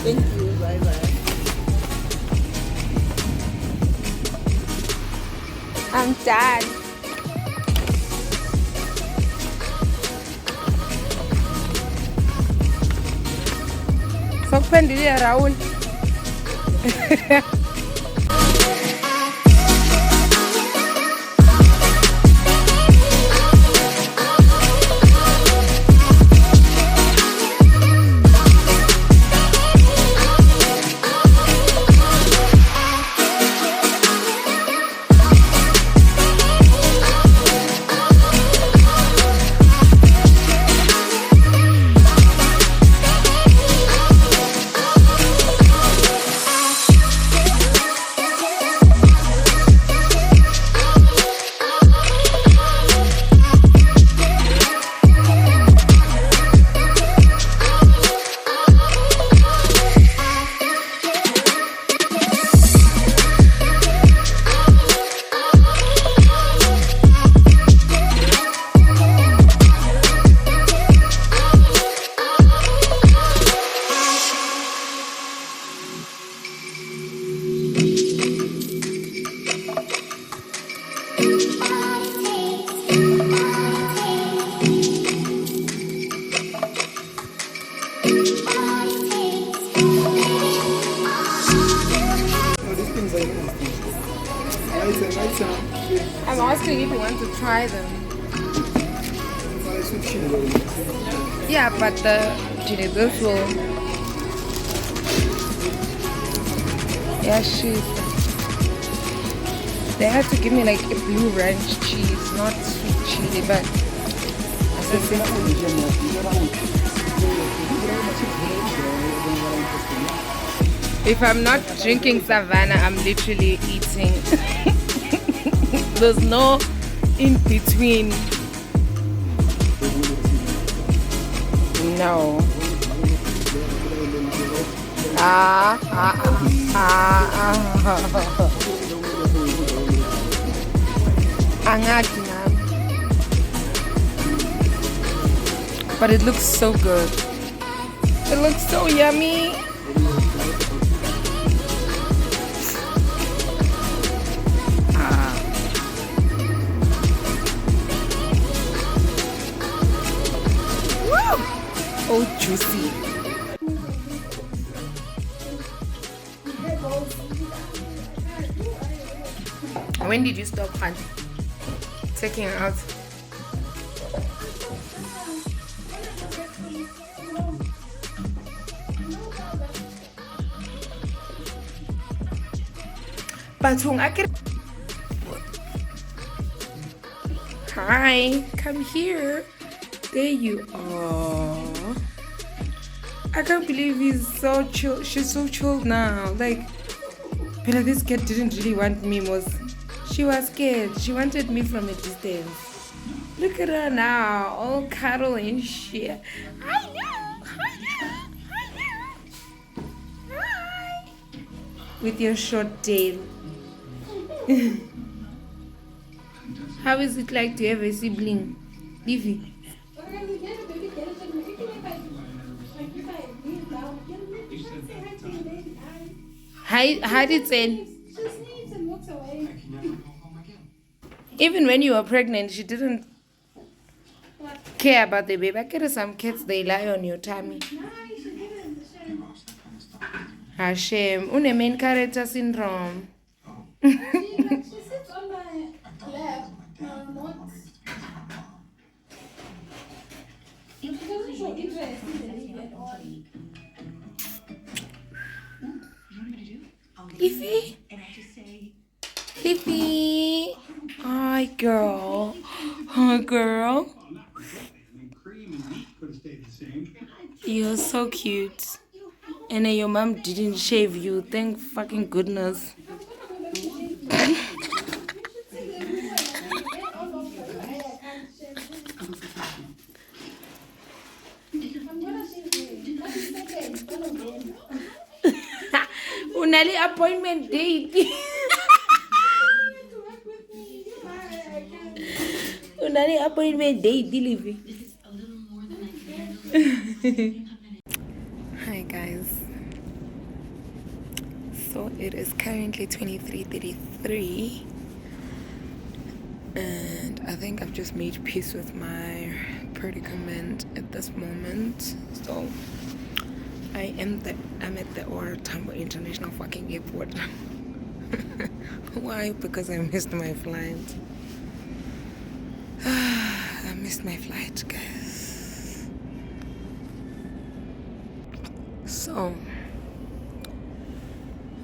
Thank you. Bye bye. I'm done. Sokuphendile Raul. I'm asking if you want to try them. Yeah, but this will. Yeah, shit. They had to give me like a blue ranch cheese, not sweet chili, but if I'm not drinking Savannah, I'm literally eating. There's no in between. No. But it looks so good. It looks so yummy. Oh, juicy. When did you stop taking her out? Hi, come here. There you are. I can't believe he's so chill. She's so chilled now. Like, but this kid didn't really want me. She was scared. She wanted me from a distance. Look at her now, all cuddle and shit. I know. Hi. With your short tail. How is it like to have a sibling, Livy? How did it say? Even when you were pregnant, she didn't care about the baby. I get some kids, they lie on your tummy. Hashem, une main character syndrome. She sits on my lap, not. She doesn't show interest in the baby at all. Livy? Livy? Hi, girl. Hi, girl. You're so cute. And then your mom didn't shave you. Thank fucking goodness. Unali appointment date. Unali appointment date delivery. Hi guys. So it is currently 23:33, and I think I've just made peace with my predicament at this moment. So I'm at the O.R Tambo International fucking airport. Why? Because I missed my flight. I missed my flight, guys. So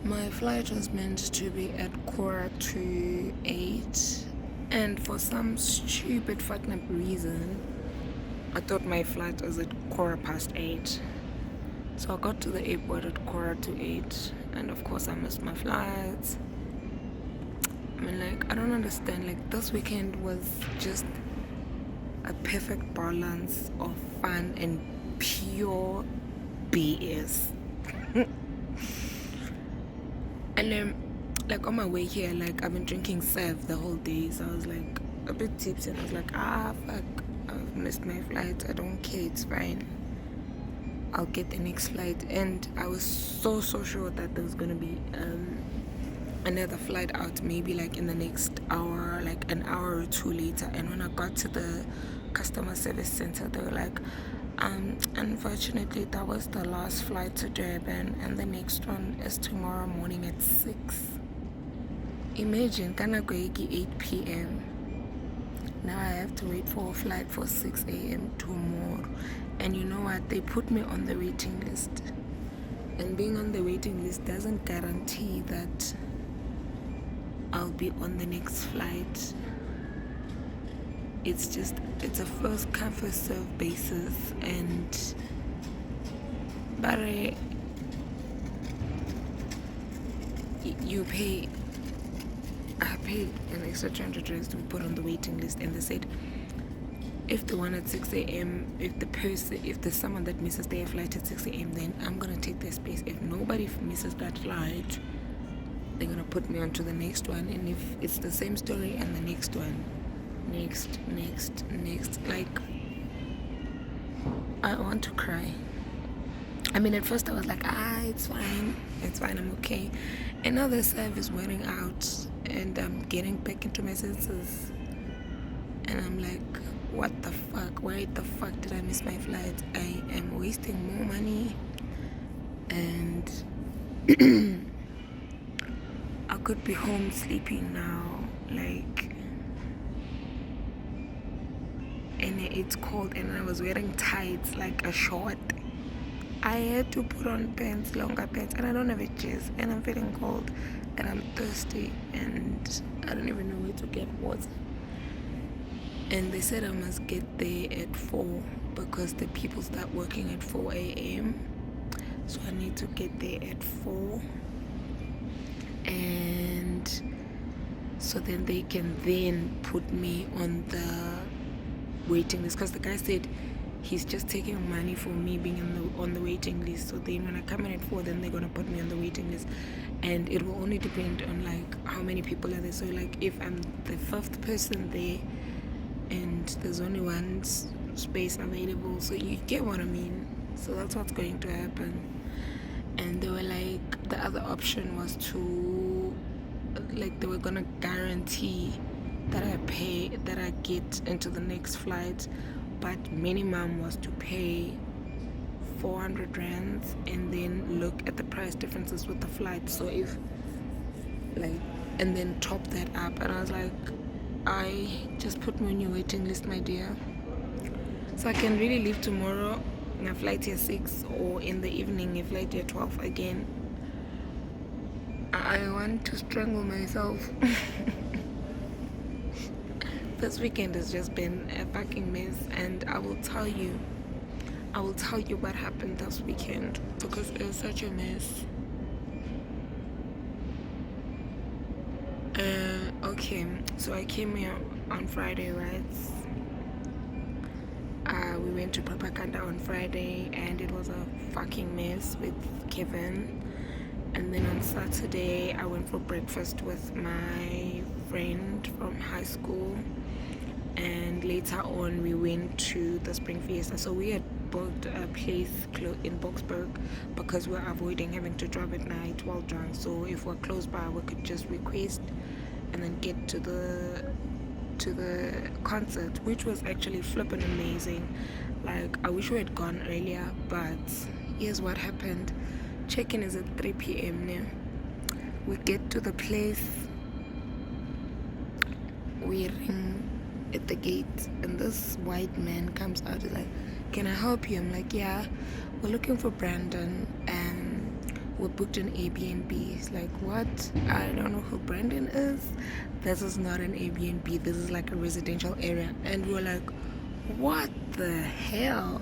my flight was meant to be at 7:45, and for some stupid fucking up reason, I thought my flight was at 8:15. So I got to the airport at 7:45, and of course I missed my flight. I mean, like, I don't understand. Like, this weekend was just a perfect balance of fun and pure BS. And then, like, on my way here, like, I've been drinking Sev the whole day, so I was like a bit tipsy, and I was like, fuck, I've missed my flight. I don't care, it's fine, I'll get the next flight. And I was so sure that there was gonna be another flight out, maybe like in the next hour, like an hour or two later. And when I got to the customer service center, they were like, unfortunately that was the last flight to Durban, and the next one is tomorrow morning at 6. Imagine, kana go 8 p.m. Now I have to wait for a flight for 6 a.m. tomorrow. And you know what? They put me on the waiting list. And being on the waiting list doesn't guarantee that I'll be on the next flight. It's a first come first serve basis, and but you pay. I paid an extra $200 to be put on the waiting list, and they said if the one at 6 a.m. if there's someone that misses their flight at 6 a.m. then I'm gonna take their space. If nobody misses that flight, they're gonna put me onto the next one. And if it's the same story and the next one, next, like, I want to cry. I mean, at first I was like, it's fine, I'm okay. And now the serve is wearing out, and I'm getting back into my senses, and I'm like, what the fuck? Why the fuck did I miss my flight? I am wasting more money, and I could be home sleeping now, like, and it's cold, and I was wearing tights, like a short. I had to put on pants, longer pants, and I don't have a chest, and I'm feeling cold, and I'm thirsty, and I don't even know where to get water. And they said I must get there at 4 because the people start working at 4 a.m. So I need to get there at 4, and so then they can then put me on the waiting list, because the guy said he's just taking money for me being on the waiting list. So then when I come in at 4, then they're gonna put me on the waiting list, and it will only depend on like how many people are there. So like if I'm the 5th person there and there's only one space available, so you get what I mean. So that's what's going to happen. And they were like, the other option was to, like, they were gonna guarantee that I get into the next flight, but minimum was to pay 400 rands and then look at the price differences with the flight. So if like, and then top that up. And I was like, I just put me on your waiting list, my dear, so I can really leave tomorrow in a flight here 6, or in the evening a flight here 12 again. I want to strangle myself. This weekend has just been a fucking mess, and I will tell you what happened this weekend, because it was such a mess. Okay, so I came here on Friday, right? We went to Propaganda on Friday, and it was a fucking mess with Kevin. And then on Saturday, I went for breakfast with my friend from high school, and later on we went to the spring fiesta. So we had booked a place in Boksburg because we're avoiding having to drive at night while drunk. So if we're close by, we could just request and then get to the concert, which was actually flipping amazing. Like, I wish we had gone earlier, but here's what happened. Check-in is at 3 p.m. now. We get to the place, we ring at the gate, and this white man comes out. He's like, "Can I help you?" I'm like, "Yeah, we're looking for Brandon, and we booked an Airbnb." He's like, "What? I don't know who Brandon is. This is not an Airbnb. This is like a residential area." And we were like, "What the hell?"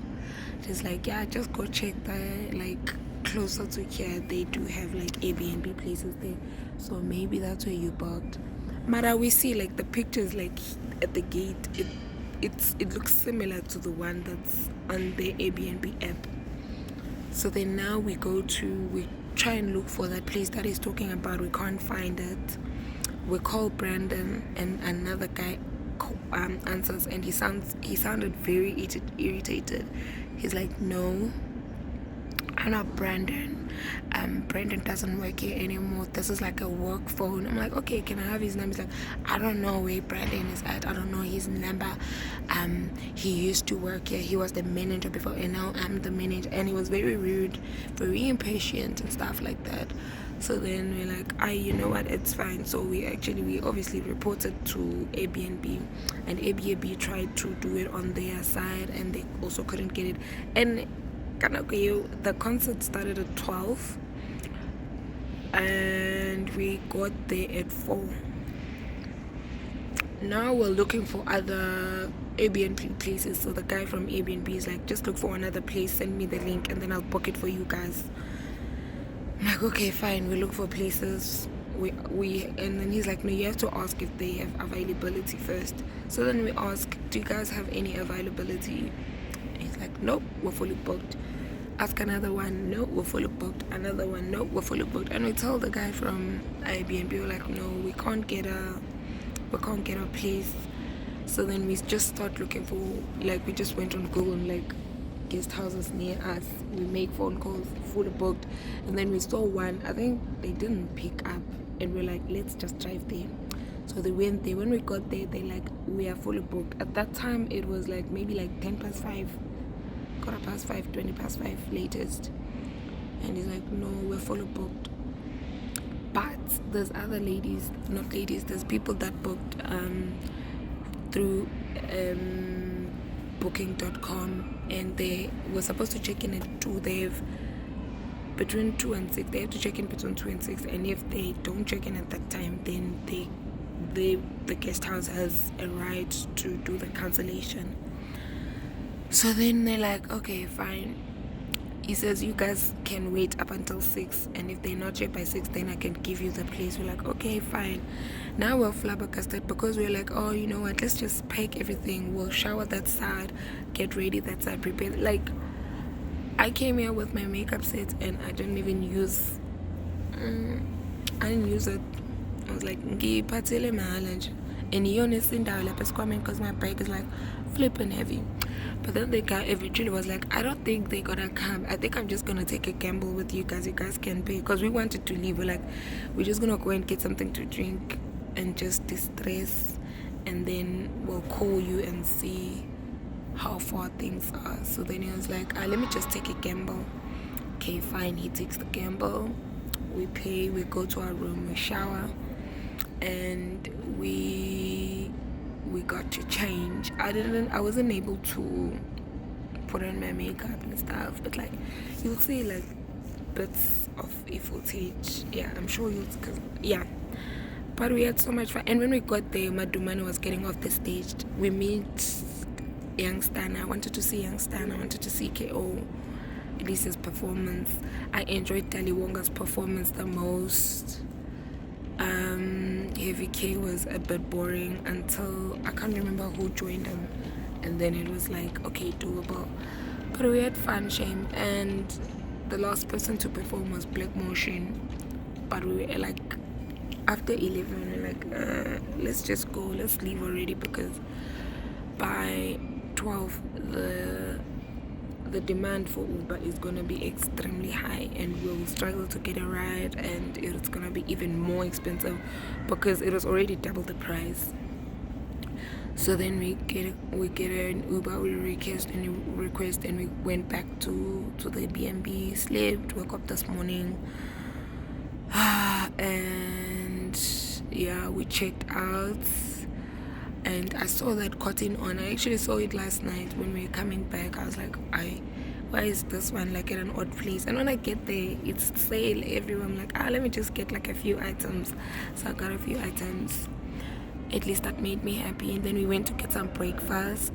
She's like, "Yeah, just go check there. Like, closer to here, they do have like Airbnb places there. So maybe that's where you booked." Mara, we see like the pictures like at the gate. It looks similar to the one that's on the Airbnb app. So then now we try and look for that place that he's talking about. We can't find it. We call Brandon, and another guy answers, and he sounded very irritated. He's like, "No, I'm not Brandon. Brandon doesn't work here anymore. This is like a work phone." I'm like, "Okay, can I have his number?" He's like, "I don't know where Brandon is at. I don't know his number. He used to work here. He was the manager before, and now I'm the manager." And he was very rude, very impatient and stuff like that. So then we're like, you know what, it's fine. So we obviously reported to Airbnb, and Airbnb tried to do it on their side, and they also couldn't get it. And the concert started at 12, and we got there at 4. Now we're looking for other Airbnb places. So the guy from Airbnb is like, "Just look for another place, send me the link, and then I'll book it for you guys." I'm like, "Okay, fine." We look for places. And then he's like, "No, you have to ask if they have availability first." So then we ask, "Do you guys have any availability?" And he's like, "Nope, we're fully booked." Ask another one, "No, we're fully booked." Another one, "No, we're fully booked." And we tell the guy from Airbnb, we're like, "No, we can't get a place." So then we just start looking for, like, we just went on Google and like guest houses near us. We make phone calls, fully booked, and then we saw one. I think they didn't pick up, and we're like, "Let's just drive there." So they went there. When we got there, they like, "We are fully booked." At that time, it was like maybe like 10:05, 5:15, 20:05 latest. And he's like, "No, we're fully booked." But there's other there's people that booked through booking.com, and they were supposed to check in at 2. They've between 2 and 6. They have to check in between 2 and 6, and if they don't check in at that time, then the guest house has a right to do the cancellation. So then they're like, "Okay, fine." He says, "You guys can wait up until 6, and if they're not here by 6, then I can give you the place." We're like, "Okay, fine." Now we're flabbergasted because we're like, "Oh, you know what, let's just pack everything. We'll shower that side, get ready that side, prepare." Like, I came here with my makeup set, and I didn't even use it. I was like, "Ngiphathele mahhala nje." And honestly, because my bag is like flipping heavy. But then the guy eventually was like, "I don't think they're gonna come. I think I'm just gonna take a gamble with you guys. You guys can pay." Because we wanted to leave. We're like, we're just gonna go and get something to drink and just distress, and then we'll call you and see how far things are. So then he was like, "Let me just take a gamble." Okay, fine. He takes the gamble. We pay. We go to our room. We shower, and we got to change. I wasn't able to put on my makeup and stuff, but like, you'll see like bits of a footage. Yeah, I'm sure yeah. But we had so much fun. And when we got there, Madumani was getting off the stage. We meet Youngster. I wanted to see Youngster. I wanted to see KO Elise's performance. I enjoyed Dali Wonga's performance the most. Heavy K was a bit boring until I can't remember who joined him, and then it was like, okay, doable. But we had fun, Shame. And the last person to perform was Black Motion. But we were like, after 11, we were like, let's just go, let's leave already, because by 12 the the demand for Uber is gonna be extremely high, and we'll struggle to get a ride, and it's gonna be even more expensive because it was already double the price. So then we get an Uber, we request, and we went back to the B&B, slept, woke up this morning, and yeah, we checked out. And I saw that cotton on. I actually saw it last night when we were coming back. I was like, why is this one like at an odd place? And when I get there, it's sale everywhere. I'm like, let me just get like a few items. So I got a few items. At least that made me happy. And then we went to get some breakfast,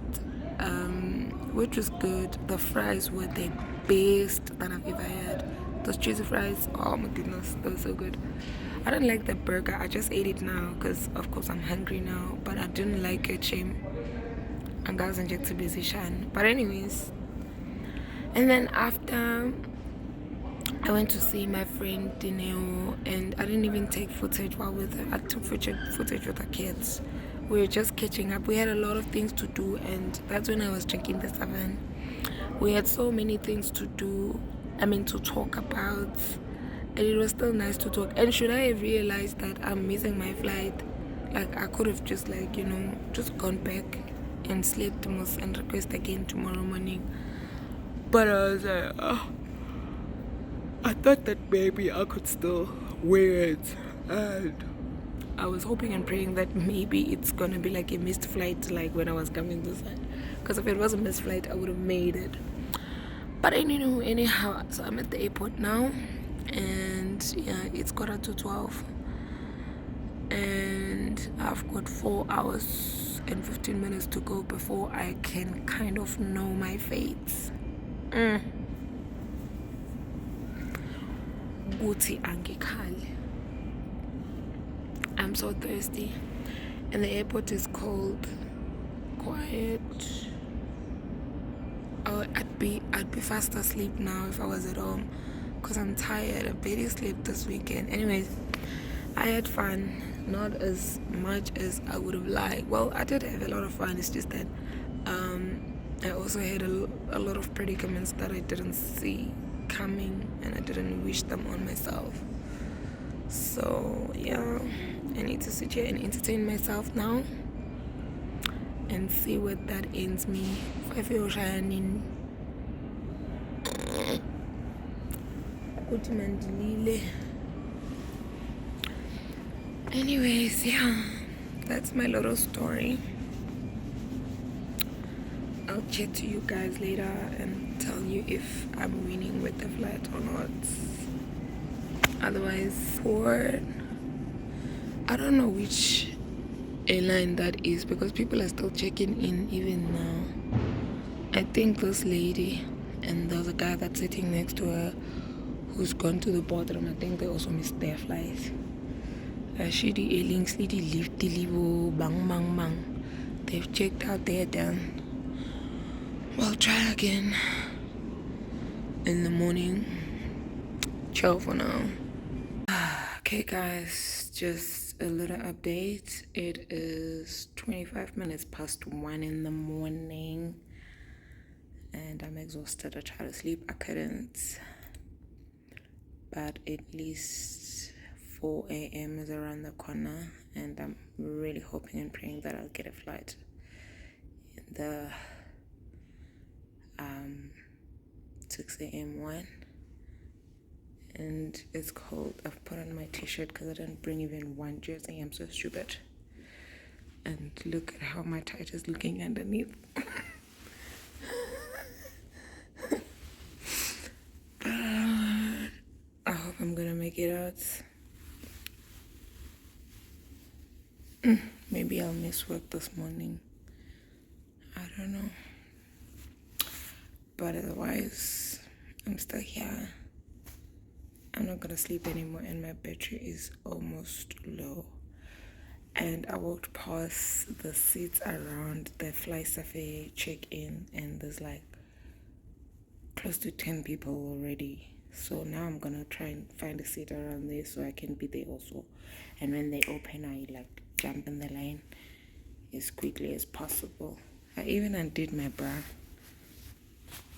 which was good. The fries were the best that I've ever had. Those cheesy fries, oh my goodness, they were so good. I don't like the burger. I just ate it now because of course I'm hungry now, but I didn't like it. Shame. And guys inject to position. But anyways, and then after I went to see my friend Dineo, and I didn't even take footage while with her. I took footage with the kids. We were just catching up. We had a lot of things to do, and that's when I was drinking the 7. We had so many things to do, to talk about, and it was still nice to talk. And should I have realized that I'm missing my flight, like I could have just just gone back and slept and request again tomorrow morning. But I was like, I thought that maybe I could still wear it, and I was hoping and praying that maybe it's gonna be like a missed flight, like when I was coming this side. Because if it was a missed flight, I would have made it. But anyhow, so I'm at the airport now, and yeah, it's 11:45, and I've got 4 hours and 15 minutes to go before I can kind of know my fates. Guti angikhali. I'm so thirsty, and the airport is cold, quiet. I'd be fast asleep now if I was at home, because I'm tired. I barely slept this weekend. Anyways, I had fun, not as much as I would have liked. Well, I did have a lot of fun. It's just that I also had a lot of predicaments that I didn't see coming, and I didn't wish them on myself. So yeah, I need to sit here and entertain myself now and see what that ends me. If I feel shining. Anyways, yeah, that's my little story. I'll chat to you guys later and tell you if I'm winning with the flight or not. Otherwise, I don't know which airline that is, because people are still checking in even now. I think this lady, and there's a guy that's sitting next to her who's gone to the bathroom. I think they also missed their flight. They've checked out, they're done. Well, try again in the morning. Ciao for now. Okay guys, just a little update. It is 25 minutes past 1 in the morning, and I'm exhausted. I tried to sleep, I couldn't. But at least 4 a.m. is around the corner, and I'm really hoping and praying that I'll get a flight in the 6 a.m. one. And it's cold. I've put on my t-shirt because I didn't bring even one jersey. I'm so stupid. And look at how my tight is looking underneath. I hope I'm gonna make it out. Maybe I'll miss work this morning. I don't know. But otherwise, I'm still here. I'm not gonna sleep anymore, and my battery is almost low. And I walked past the seats around the Fly Safari check-in, and there's like close to 10 people already. So now I'm gonna try and find a seat around there so I can be there also. And when they open, I like jump in the line as quickly as possible. I even undid my bra.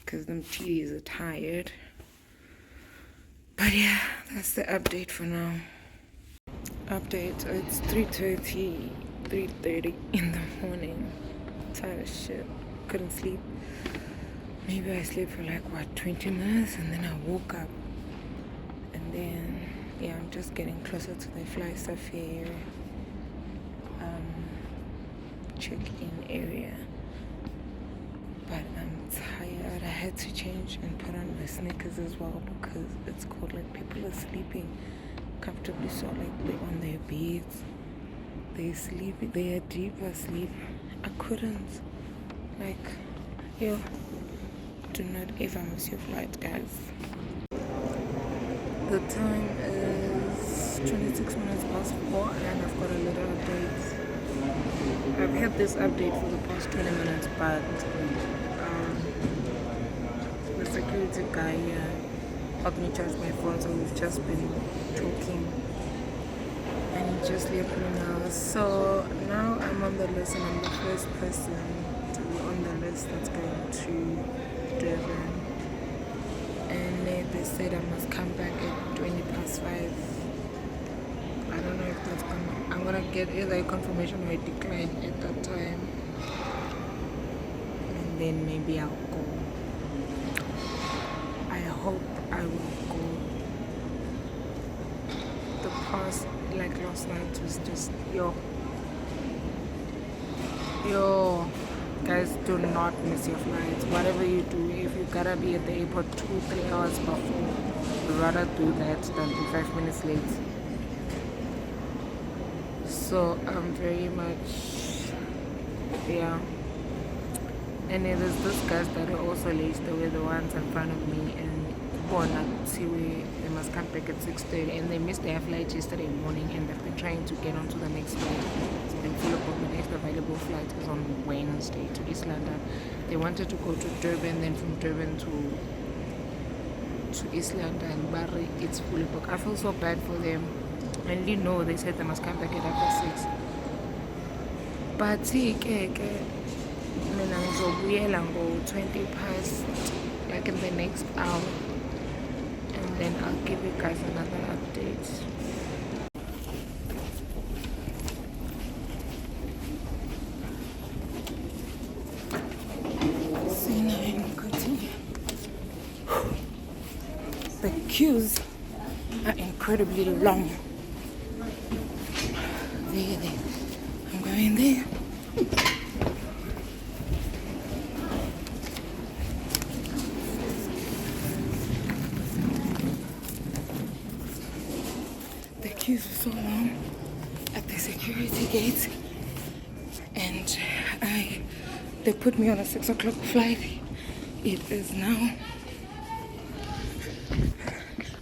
because them TDs are tired. But yeah, that's the update for now. Update, it's 3:30 in the morning. Tired as shit, couldn't sleep. Maybe I slept for like 20 minutes, and then I woke up. And then yeah, I'm just getting closer to the Fly Safari check-in area. But I'm tired. I had to change and put on my sneakers as well because it's cold. Like, people are sleeping comfortably, so like they're on their beds, they're sleeping, they are deep asleep. I couldn't. Like, yo, do not ever miss your flight, guys. The time is 26 minutes past 4, and I've got a little update. I've had this update for the past 20 minutes, but the security guy helped me charge my phone, so we've just been talking, and he just left me now. So now I'm on the list, and I'm the first person to be on the list that's going to Durban. And they said I must come back at 5:20. I don't know if that's I'm gonna get either a confirmation or a decline at that time, and then maybe I'll go. I hope I will go. The past, like last night, was just yo, guys, do not miss your flights. Whatever you do, if you gotta be at the airport 2-3 hours before, rather do that than be 5 minutes late. So I'm very much, yeah. And there's those guys that are also late. They were the ones in front of me, and they must come back at 6:30, and they missed their flight yesterday morning, and they've been trying to get onto the next flight. It's been full of the next available flight is on Wednesday to East London. They wanted to go to Durban, then from Durban to East London, but it's fully booked. I feel so bad for them. And they said they must come back at after 6. But see, mina ngizobuyela ngo-20 past, like in the next hour, and then I'll give you guys another update. See, now I'm Gauteng. The queues are incredibly long. There. I'm going there. The queues are so long at the security gate, and they put me on a 6 o'clock flight. It is now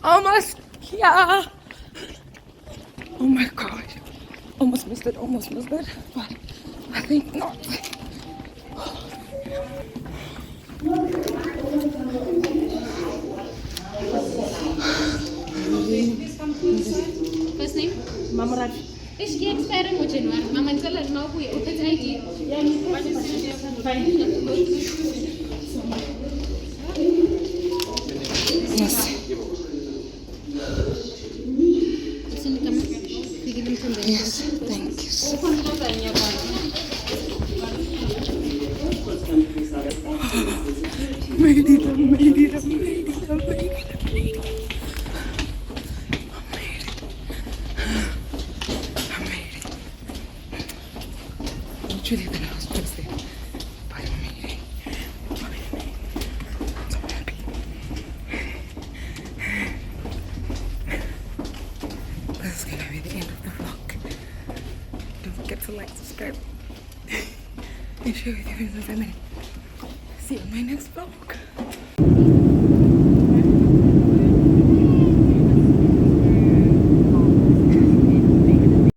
almost here. Oh my god. Almost missed it, but I think not. First name? Mamraj. Is she expiring with January? Mama Nkola now we open ID. Yes. Yes, thank you. Made it. Literally the last place there. But I made it. I'm so happy. This is gonna be the end of the vlog. Don't forget to like, subscribe, and share with your friends and family. See you in my next vlog.